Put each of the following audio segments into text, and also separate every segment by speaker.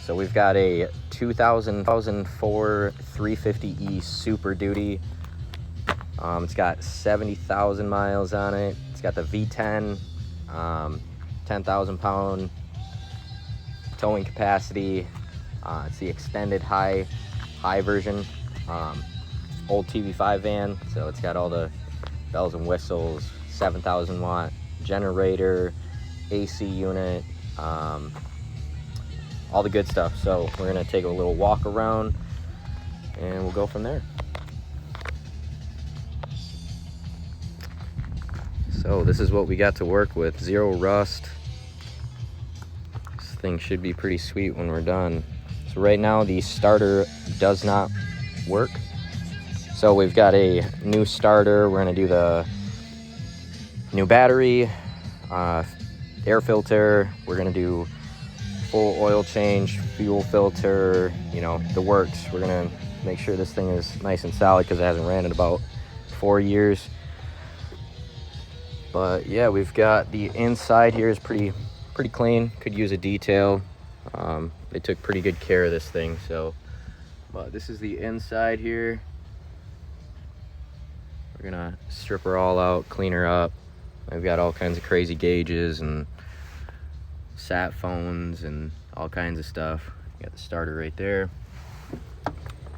Speaker 1: So we've got a 2004 350E Super Duty. It's got 70,000 miles on it. It's got the V10, 10,000 pound towing capacity. It's the extended high version, old TV5 van. So it's got all the bells and whistles, 7,000 watt generator, AC unit, all the good stuff. So we're gonna take a little walk around and we'll go from there. So this is what we got to work with. Zero rust. This thing should be pretty sweet when we're done. So right now the starter does not work. So we've got a new starter. We're gonna do the new battery, air filter. We're gonna do full oil change, fuel filter, you know, the works. We're gonna make sure this thing is nice and solid because it hasn't ran in about 4 years. But yeah, we've got the inside here is pretty clean. Could use a detail. They took pretty good care of this thing. So, but this is the inside here. We're gonna strip her all out, clean her up. We've got all kinds of crazy gauges and sat phones and all kinds of stuff. Got the starter right there.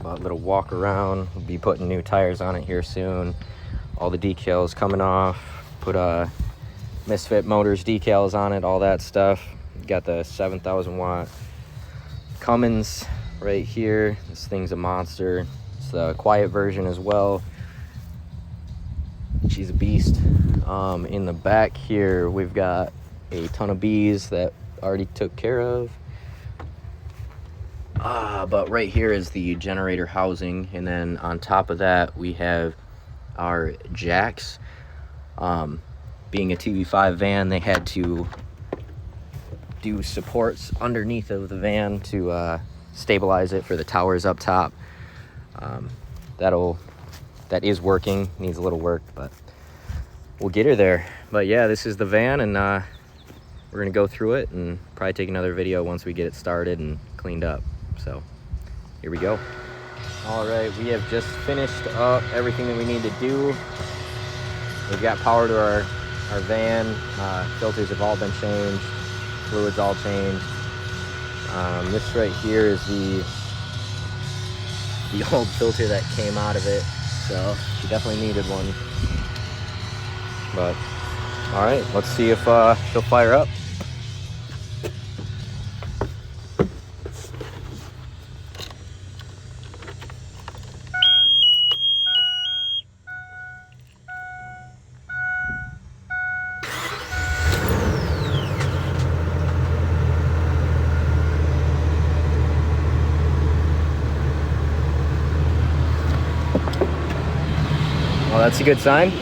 Speaker 1: About a little walk around. We'll be putting new tires on it here soon. All the decals coming off. Put Misfit motors decals on it, all that stuff. Got the 7,000 watt Cummins right here. This thing's a monster. It's the quiet version as well. She's a beast. In the back here, we've got a ton of bees that already took care of. But right here is the generator housing, and then on top of that we have our jacks. Being a TV5 van, they had to do supports underneath of the van to stabilize it for the towers up top. That is working, needs a little work, but we'll get her there. But yeah, this is the van, and we're gonna go through it and probably take another video once we get it started and cleaned up. So here we go. All right, we have just finished up everything that we need to do. We've got power to our van. Filters have all been changed, fluids all changed. This right here is the old filter that came out of it, so we definitely needed one. But all right, let's see if she'll fire up. Well, that's a good sign.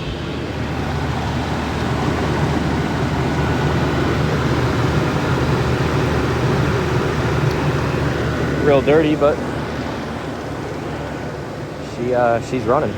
Speaker 1: Real dirty, but she's running.